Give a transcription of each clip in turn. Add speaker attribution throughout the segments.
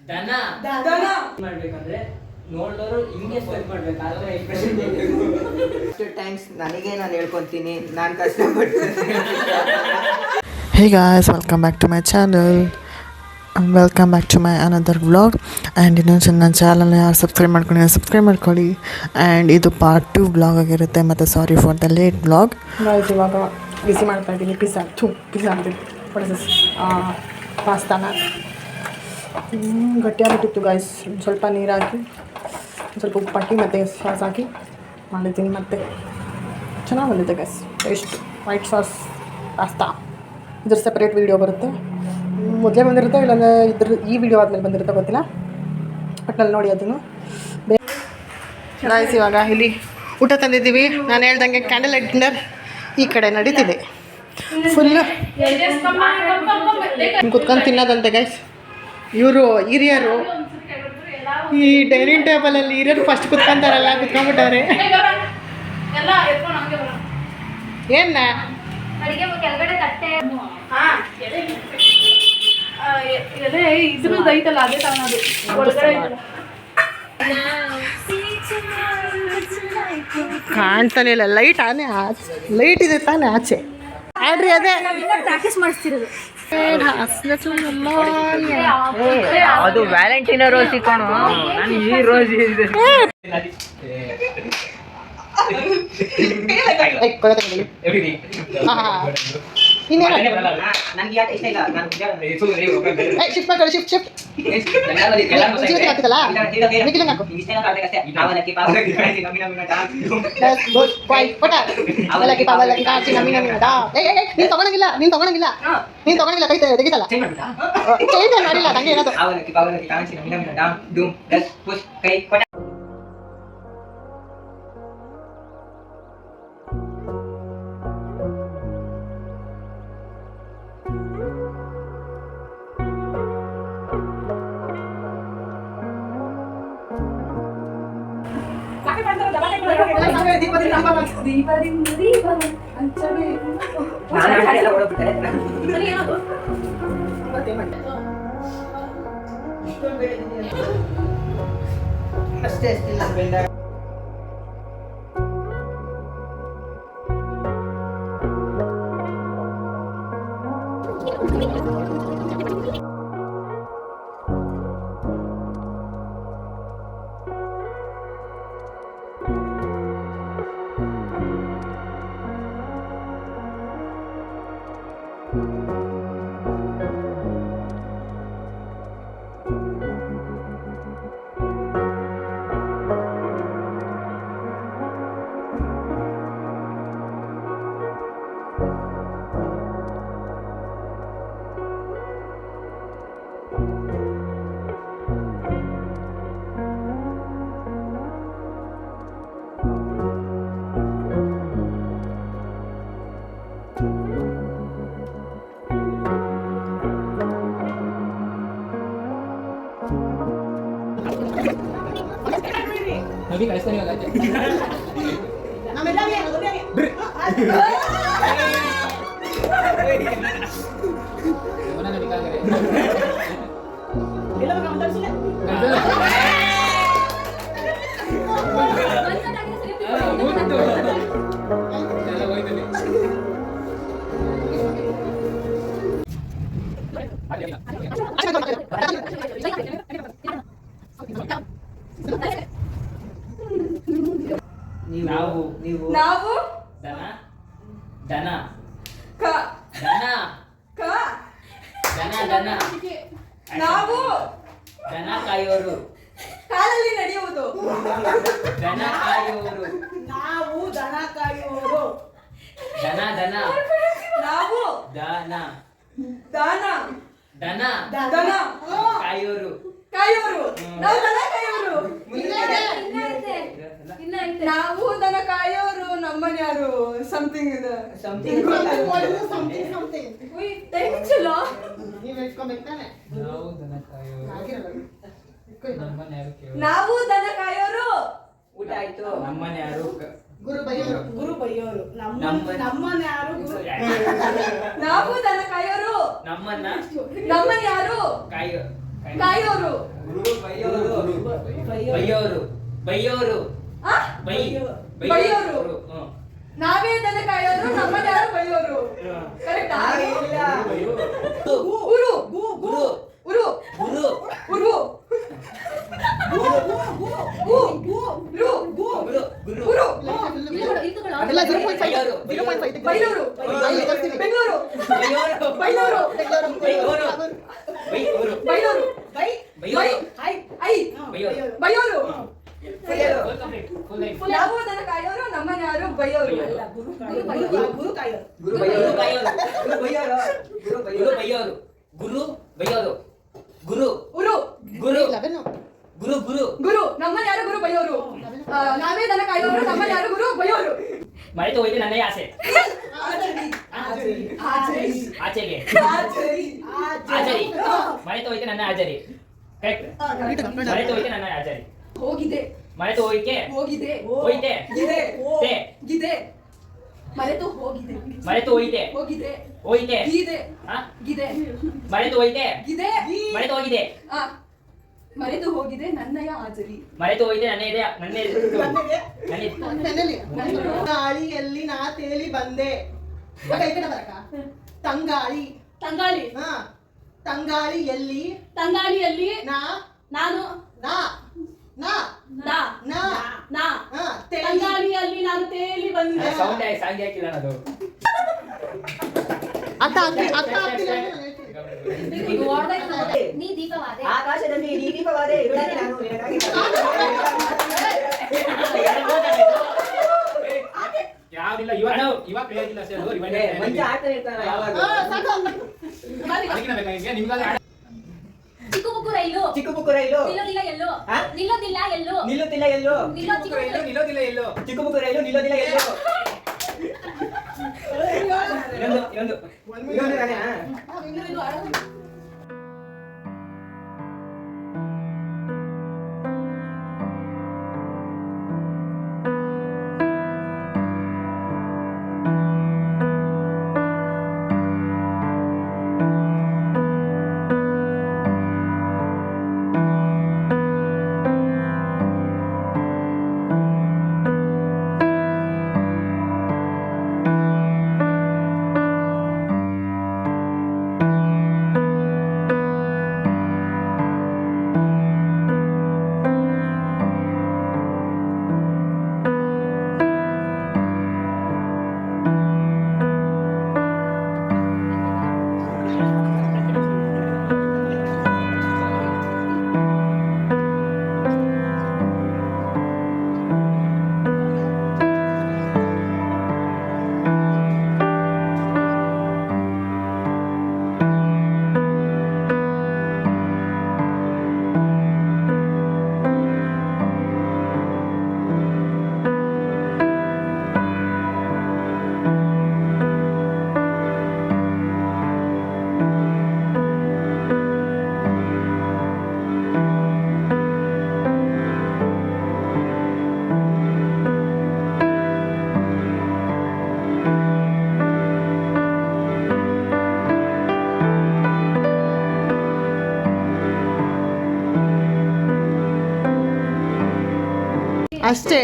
Speaker 1: ದನ ಮಾಡ್ಬೇಕಂದ್ರೆ ನೋಡಿದವರು ಹಿಂಗೆ ಸ್ಟೆಪ್ ಮಾಡ್ಬೇಕು ಆದ್ರೆ ಎಕ್ಸ್ಪ್ರೆಷನ್
Speaker 2: ಎಷ್ಟು ಟೈಮ್ಸ್ ನನಗೆ ನಾನು ಹೇಳ್ಕೊತೀನಿ ನಾನು ಕಷ್ಟಪಡ್ತೀನಿ.
Speaker 3: Hey guys, welcome back to my channel and welcome back to my another vlog. And ಇನ್ನೊಂದು ನನ್ನ ಚಾನಲ್ನ ಯಾರು ಸಬ್ಸ್ಕ್ರೈಬ್ ಮಾಡ್ಕೊಳ್ಳಿ. ಆ್ಯಂಡ್ ಇದು ಪಾರ್ಟ್ 2 ವ್ಲಾಗ್ ಆಗಿರುತ್ತೆ. ಮತ್ತು sorry for the late vlog. ಇವಾಗ ಬಿಸಿ ಮಾಡ್ತಾ ಇದ್ದೀನಿ ಪಿಜ್ಜಾ ಅಂತೀನಿ ಪಾಸ್ತಾನ. ಗಟ್ಟಿಯಾಗಿಟ್ಟಿತ್ತು ಗಾಯ್ಸ್. ಸ್ವಲ್ಪ ನೀರು ಹಾಕಿ ಸ್ವಲ್ಪ ಉಪ್ಪು ಹಾಕಿ ಮತ್ತು ಸಾಸ್ ಹಾಕಿ ಮಾಡಿದ್ದೀನಿ. ಮತ್ತು ಚೆನ್ನಾಗಿ ಬಂದಿದೆ guys. Taste white sauce pasta. ಇದ್ರ ಸಪ್ರೇಟ್ ವೀಡಿಯೋ ಬರುತ್ತೆ. ಮೊದಲೇ ಬಂದಿರುತ್ತೆ ಇಲ್ಲಾಂದರೆ ಈ ವಿಡಿಯೋ ಆದಮೇಲೆ ಬಂದಿರುತ್ತೆ ಗೊತ್ತಿಲ್ಲ. ಒಟ್ಟಿನಲ್ಲಿ ನೋಡಿ ಅದನ್ನು ಗಾಯ್ಸ್. ಇವಾಗ ಇಲ್ಲಿ ಊಟ ತಂದಿದ್ದೀವಿ. ನಾನು ಹೇಳ್ದಂಗೆ ಕ್ಯಾಂಡಲ್ ಲೈಟ್ ಡಿನ್ನರ್ ಈ ಕಡೆ ನಡೀತಿದೆ. ಫುಲ್ಲು ಕುತ್ಕೊಂಡು ತಿನ್ನೋದಂತೆ ಗೈಸ್. ಇವರು ಹಿರಿಯರು ಈ ಡೈನಿಂಗ್ ಟೇಬಲಲ್ಲಿ ಹಿರಿಯರು ಫಸ್ಟ್ ಕುತ್ಕೊಂತಾರಲ್ಲ, ಕುತ್ಕೊಂಡ್ಬಿಟ್ಟವ್ರೆ. ಏನ
Speaker 4: ಐತಲ್ಲ ಅದೇ ತಗೊಳೋದು ಒಳಗಡೆ
Speaker 3: ಕಾಣ್ತಾನೆ ಇಲ್ಲ. ಲೈಟ್ ಆನೆ ಲೈಟ್ ಇದೆ ತಾನೇ ಆಚೆ ಆಡ್ರಿ. ಅದೇ
Speaker 4: ಪ್ರಾಕ್ಟೀಸ್ ಮಾಡಿಸ್ತಿರೋದು.
Speaker 2: ಅದು ವ್ಯಾಲೆಂಟೈನ್ ರೋಸ್ ಕಣೋ. ನಾನು ಈ ರೋಸ್
Speaker 3: ನೀನ್ ತಗೊಳಂಗಿಲ್ಲ ಕೈ ತೆಗಿತಲ್ಲ. ಚೇಂಜ್ ಮಾಡಿಲ್ಲ ನಂಗೆ ಏನದು.
Speaker 2: ಅಷ್ಟೇ
Speaker 1: Tapi guys, tadi enggak aja. Gimana nih kalian? Dia lama kamu sini. ನಾವು ದನ ದನ
Speaker 4: ಕ
Speaker 1: ದನ
Speaker 4: ಕ
Speaker 1: ದನ ದನ
Speaker 4: ನಾವು
Speaker 1: ದನ ಕಾಯೋರು
Speaker 4: ಕಾಲಲ್ಲಿ ನಡೆಯುವುದು.
Speaker 1: ದನ ಕಾಯೋರು
Speaker 4: ನಾವು ದನ ಕಾಯುವವರು.
Speaker 1: ದನ ದನ
Speaker 4: ನಾವು
Speaker 1: ದನ
Speaker 4: ದನ
Speaker 1: ದನ
Speaker 4: ದನ
Speaker 1: ಕಾಯೋರು
Speaker 4: ಕಾಯುವರು. ನಾವು ದನ ಕಾಯುವರು. ನಾವು ದನ ಕಾಯೋರು. ನಮ್ಮನ್ಯಾರು ಸಮಥಿಂಗ್ ಇದೆ.
Speaker 1: ಸಮಥಿಂಗ್
Speaker 4: ಟೈಮಿಂಗ್ ಚಲೋ.
Speaker 1: ನಾವು ದನ ಕಾಯೋರು. ನಮ್ಮನೆ ಯಾರು ಕೇಳೋರು.
Speaker 4: ನಾವು ದನ ಕಾಯೋರು.
Speaker 2: ಊಟ ಆಯ್ತು.
Speaker 1: ನಮ್ಮನೆ ಯಾರು
Speaker 4: ಗುರು ಬೈಯೋರು. ನಮ್ಮನ್ನ ಯಾರು ಗುರು ನಾವು ದನ ಕಾಯೋರು.
Speaker 2: ನಮ್ಮನ್ನ
Speaker 4: ಯಾರು ಕಾಯೋರು?
Speaker 2: ಬೈಯೋರು.
Speaker 4: ಬೈಯೋರು. ನಾವೇ ದನ ಕಾಯೋರು, ನಮ್ಮನ್ನ ಯಾರು ಬೈಯೋರು? ಕರೆಕ್ಟಾ? ಉರು
Speaker 3: ಅದೆಲ್ಲ 0.5
Speaker 4: ಬೈಲೂರು. ಬೆಂಗಳೂರು. ಬೈಲೂರು. ಬೈಯೋರು. ನಾವು ದನ ಕಾಯೋರು, ನಮ್ಮನ್ನ ಯಾರು ಬೈಯೋರು? ಗುರು. ನಮ್ಮನ್ನ ಯಾರು ಗುರು ಬೈಯೋರು? ನಾವೇ ದನ ಕಾಯೋರು, ನಮ್ಮನ್ನ ಯಾರು ಗುರು ಬೈಯೋರು?
Speaker 2: ಮರೆತು ಹೋಯ್ತು ನನ್ನ ಆಸೆ. ಆಚೆಗೆ ಮರೆತು ಹೋಯ್ತು ನನ್ನ ಹಾಜರಿ. ಕರೆಕ್ಟ್. ಮರೆತು ಹೋಯ್ತು ನನ್ನ ಹಾಜರಿ.
Speaker 4: ಹೋಗಿದೆ.
Speaker 2: ಮರೆತು ಹೋಯ್ಕೆ.
Speaker 4: ಹೋಗಿದೆ.
Speaker 2: ಹೋಯ್ತೆ.
Speaker 4: ಗಿದೆ. ಮರೆತು ಹೋಗಿದೆ.
Speaker 2: ಮರೆತು ಹೋಯ್ತೆ.
Speaker 4: ಹೋಗಿದೆ.
Speaker 2: ಹೋಯ್ತೆ.
Speaker 4: ಗಿದೆ. ಗಿದೆ.
Speaker 2: ಮರೆತು ಹೋಯ್ತೆ.
Speaker 4: ಗಿದೆ.
Speaker 2: ಮರೆತು ಹೋಗಿದೆ.
Speaker 4: ಮರೆತು ಹೋಗಿದೆ ನನ್ನಯ ಹಾಜರಿ.
Speaker 2: ಮರೆತು ಹೋಯ್ತೆ
Speaker 3: ಗಾಳಿಯಲ್ಲಿ ನಾ ತೇಲಿ ಬಂದೆ. ತಂಗಾಳಿ. ತಂಗಾಳಿಯಲ್ಲಿ
Speaker 5: ನಾನು ತಂಗಾಳಿಯಲ್ಲಿ ನಾನು ತೇಲಿ ಬಂದೆ.
Speaker 2: ಸೌಂಡ್ ಹಾಕಿಲ್ಲ ಅದು.
Speaker 5: ನೀ ದೀಪವಾದೆ.
Speaker 2: ಆಕಾಶದಲ್ಲಿ ನೀ ದೀಪವಾದೆ.
Speaker 1: ಯಾವ್ದಿಲ್ಲ ಇವಾಗ ಕ್ಲಿಯರ್ ಸರ್.
Speaker 2: ಮಂಚ ಆಡ್ತಾ ಇರ್ತಾರ ಯಾವಾಗ.
Speaker 5: ಚಿಕ್ಕ ಬುಕ್ಕು ರೈಲು. ನಿಲ್ಲೋದಿಲ್ಲ ಎಲ್ಲೋ. ನಿಲ್ಲೋದಿಲ್ಲ ಎಲ್ಲೋ.
Speaker 2: ನಿಲ್ಲೋದಿಲ್ಲ ಎಲ್ಲೋ. ಚಿಕ್ಕ ಬುಕ್ಕು ರೈಲು ನಿಲ್ಲೋದಿಲ್ಲ ಎಲ್ಲೋ. ಇನ್ನೊಂದು
Speaker 3: ಅಷ್ಟೇ.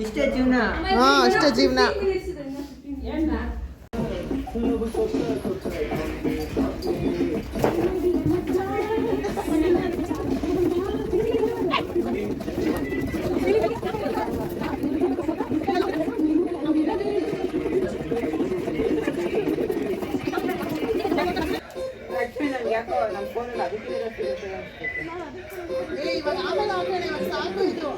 Speaker 2: ಇಷ್ಟೇ ಜೀವನ.
Speaker 3: ಅಷ್ಟೇ ಜೀವನ.
Speaker 2: ಯಾಕೋ ನಮ್ಮ ಫೋನಲ್ಲಿ ಅದಕ್ಕೆ
Speaker 3: ಇವಾಗ ಆಮೇಲೆ ಸಾಕು ಇದು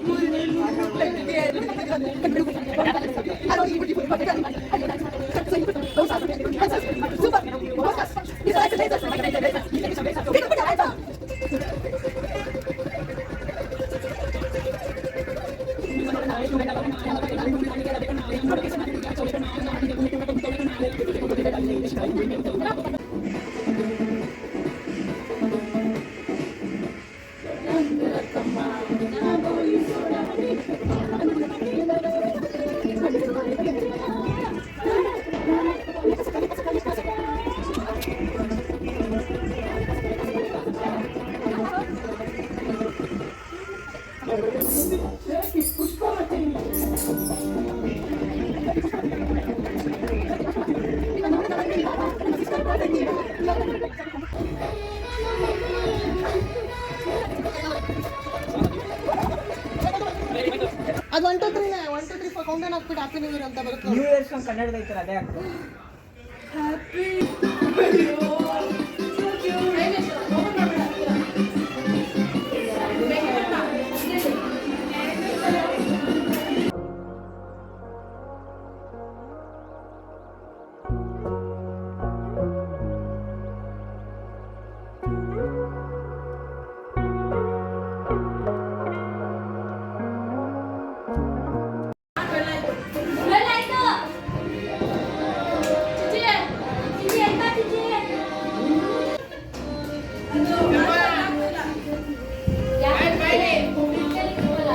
Speaker 3: ಹಾಕ್ಬಿಟ್ಟು ಹ್ಯಾಪಿ ನ್ಯೂ ಇಯರ್ ಅಂತ ಬರುತ್ತೆ.
Speaker 2: ನ್ಯೂ ಇಯರ್ ಸಾಂಗ್ ಕನ್ನಡದ ಐತರ ಅದೇ ಹಾಕು.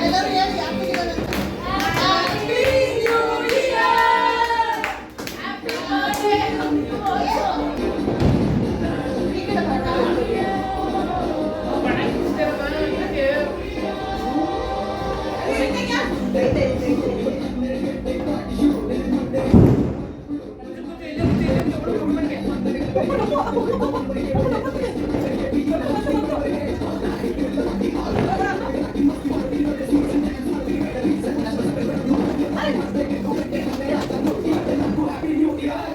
Speaker 3: ಎಲ್ಲರೂ ಹೇಳಿ happy new year ಅಂತ.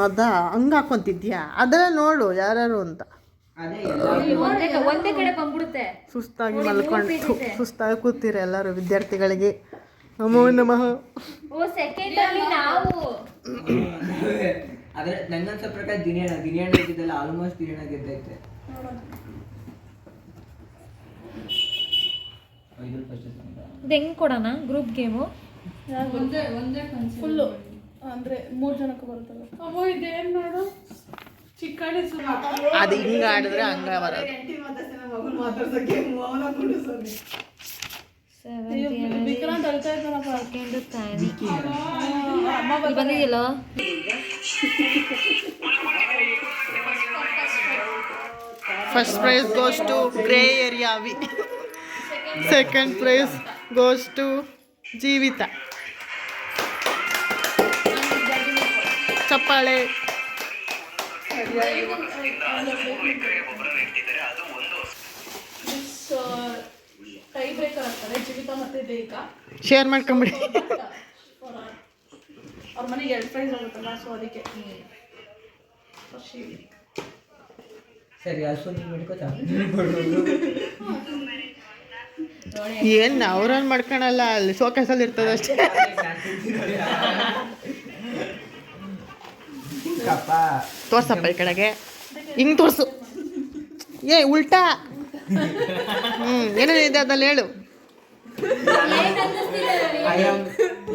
Speaker 3: ಅದಾ ಹಂಗೆ ಹಾಕೊಂತಿದ್ಯಾ ಅದರ ನೋಡು ಯಾರ್ಯಾರು ಅಂತ.
Speaker 2: ಅದೇ
Speaker 5: ಒಂದೇ ಕಡೆ ಬಂದ್ಬಿಡುತ್ತೆ.
Speaker 3: ಸುಸ್ತಾಗಿ ಮಲ್ಕೊಂಡು ಸುಸ್ತಾಗಿ ಕೂತೀರ ಎಲ್ಲರೂ ವಿದ್ಯಾರ್ಥಿಗಳಿಗೆ. ನಮೋ ನಮಃ.
Speaker 5: ಓ ಸೆಕೆಂಡ್ ಅಲ್ಲಿ ನಾವು
Speaker 2: ಆದ್ರೆ ನಂಗನ್ಸೋ ಪ್ರಕಾರ ದಿನೇಣ ಇದ್ದಿದ್ದಲ್ಲ ಆಲ್ಮೋಸ್ಟ್ ದಿನೇಣ ಗೆದ್ದೈತೆ.
Speaker 5: ಇದು ಹೆಂಗ್ ಕೊಡೋಣ ಗ್ರೂಪ್ ಗೇಮು?
Speaker 4: ಒಂದೇ
Speaker 3: ಫುಲ್ಲು ಅಂದರೆ 3 ಜನಕ್ಕೆ ಬರುತ್ತಲ್ಲ.
Speaker 4: ಅಮ್ಮ ಇದೇನು ನೋಡು ಚಿಕ್ಕಡಿ
Speaker 3: ಅದು ಹಿಂಗೆ ಆಡಿದ್ರೆ ಹಂಗೆ ಬರೋದು.
Speaker 4: ವಿಕ್ರಾಂತ್ ಅಳ್ತಾ ಇದ್ದಾನಪ್ಪ.
Speaker 5: ಬಂದಿದ್ದಿಲ್ಲ
Speaker 3: first prize goes to grey area ವಿ. Second prize goes to Jeevitha. ಚಪ್ಪಾಳೆ.
Speaker 4: ಟೈ ಬ್ರೇಕರ್ ಆಗ್ತಾರೆ ಜೀವಿತ ಮತ್ತೆ ದೇವಿಕಾ.
Speaker 3: ಶೇರ್ ಮಾಡ್ಕೊಂಬಿಡಿ.
Speaker 4: ಅವ್ರ ಮನೆಗೆ 2 ಪ್ರೈಸ್ ಆಗುತ್ತಲ್ಲ, ಸೊ ಅದಕ್ಕೆ
Speaker 2: ಸರಿ ಅಷ್ಟು ನೀನು ಮಾಡ್ಕೋತಾ
Speaker 3: ಏನು ಅವ್ರನ್ನ ಮಾಡ್ಕೊಳಲ್ಲ, ಅಲ್ಲಿ ಶೋಕೇಸಲ್ಲಿ ಇರ್ತದೆ ಅಷ್ಟೇ. ತೋರ್ಸಪ್ಪ ಈ ಕಡೆಗೆ, ಹಿಂಗೆ ತೋರಿಸು. ಉಲ್ಟಾ. ಏನೇನಿದೆ ಅದಲ್ಲಿ ಹೇಳು.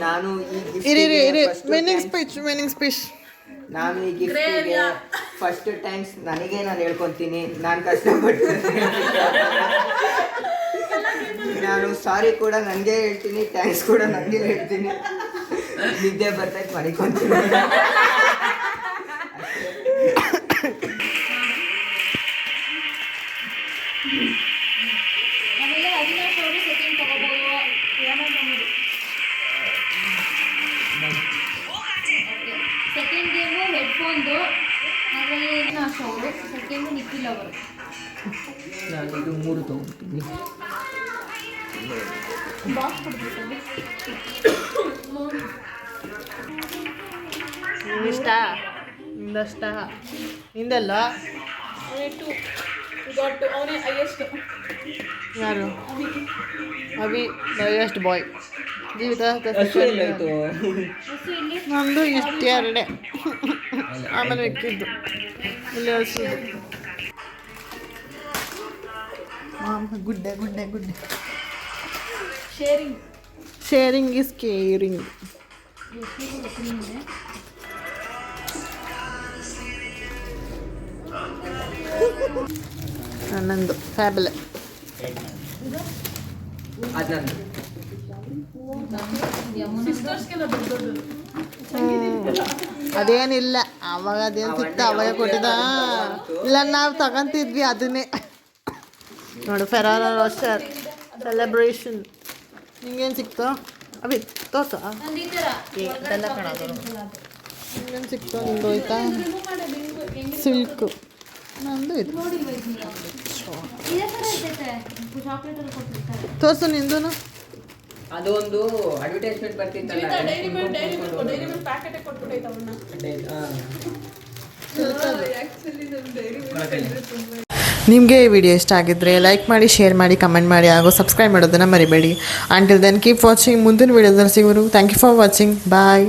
Speaker 2: ನಾನು
Speaker 3: ಇರಿ ವಿನ್ನಿಂಗ್ ಸ್ಪೀಚ್.
Speaker 2: ನಾನು ಈ ಗಿಫ್ಟಿಗೆ ಫಸ್ಟ್ ಟೈಮ್ಸ್ ನನಗೆ ನಾನು ಹೇಳ್ಕೊತೀನಿ. ನಾನು ಕಷ್ಟಪಟ್ಟು ನಾನು ಸಾರಿ ಕೂಡ ನನಗೆ ಹೇಳ್ತೀನಿ, ಥ್ಯಾಂಕ್ಸ್ ಕೂಡ ನನಗೆ ಹೇಳ್ತೀನಿ. ನಿದ್ದೆ ಬರ್ತೈತೆ ಮಡಿಕೊಂತೀನಿ.
Speaker 5: ಆಮೇಲೆ 14 ಸೆಕೆಂಡ್ ತಗೋಬಹುದು. ಸೆಕೆಂಡ್ ಗೇಮು ಹೆಡ್ಫೋನ್ದು, ಅದರಲ್ಲಿ ಅವರು ಸೆಕೆಂಡು ನಿಖಿಲ್ ಅವರು.
Speaker 2: ನಾನು ಇದು 3 ತೊಗೊಳ್ತೀನಿ.
Speaker 3: ನಿಂದಷ್ಟ ನಿಂದಲ್ಲ.
Speaker 4: ಅವನೇ ಹೈಯೆಸ್ಟ್.
Speaker 3: ಯಾರು? Abhi highest boy. ಜೀವಿತ ನಂದು ಇಷ್ಟು 2 ಆಮೇಲೆ ಇಕ್ಕಿದ್ದು ಇಲ್ಲಿ ಹಸು. ಗುಡ್ಡೆ. Sharing is caring. ನನ್ನದು ಫ್ಯಾಬಲ್.
Speaker 2: ಅದೊಂದು
Speaker 3: ಅದೇನಿಲ್ಲ, ಅವಾಗ ಅದೇನು ಸಿಕ್ತ ಅವಾಗ ಕೊಟ್ಟಿದ್ದ. ಇಲ್ಲ ನಾವು ತಗೊಂತಿದ್ವಿ ಅದನ್ನೇ. ನೋಡು ಫೆರಾರೋ ರೋಸ್ಟರ್ ಸೆಲೆಬ್ರೇಷನ್. ನಿಂಗೇನು ಸಿಕ್ತು ಅಭಿ? ತೋರ್ಸ. ಇದೆಲ್ಲ ಕಾಣೋದು. ನಿಂಗೇನು ಸಿಕ್ತು? ನಿಂದು ಹೋಯ್ತಾ? ಸಿಲ್ಕು. ನಂದು ಇದು. ತೋರ್ಸು ನಿಂದು.
Speaker 2: ಅದೊಂದು ಅಡ್ವರ್ಟೈಸ್ಮೆಂಟ್ ಬರ್ತಿತ್ತಲ್ಲ.
Speaker 4: ಡೈರಿ ಮಿಲ್ಕ್ ಪ್ಯಾಕೆಟ್ ಕೊಟ್ಬಿಟ್ಟೈತೆ ಅವನ್ನ.
Speaker 3: ನಿಮಗೆ ಈ ವಿಡಿಯೋ ಇಷ್ಟ ಆಗಿದ್ದರೆ ಲೈಕ್ ಮಾಡಿ, ಶೇರ್ ಮಾಡಿ, ಕಮೆಂಟ್ ಮಾಡಿ ಹಾಗೂ ಸಬ್ಸ್ಕ್ರೈಬ್ ಮಾಡೋದನ್ನು ಮರಿಬೇಡಿ. Until then keep watching. ಮುಂದಿನ ವಿಡಿಯೋದಲ್ಲಿ ಸಿಗೋರು. Thank you for watching. Bye.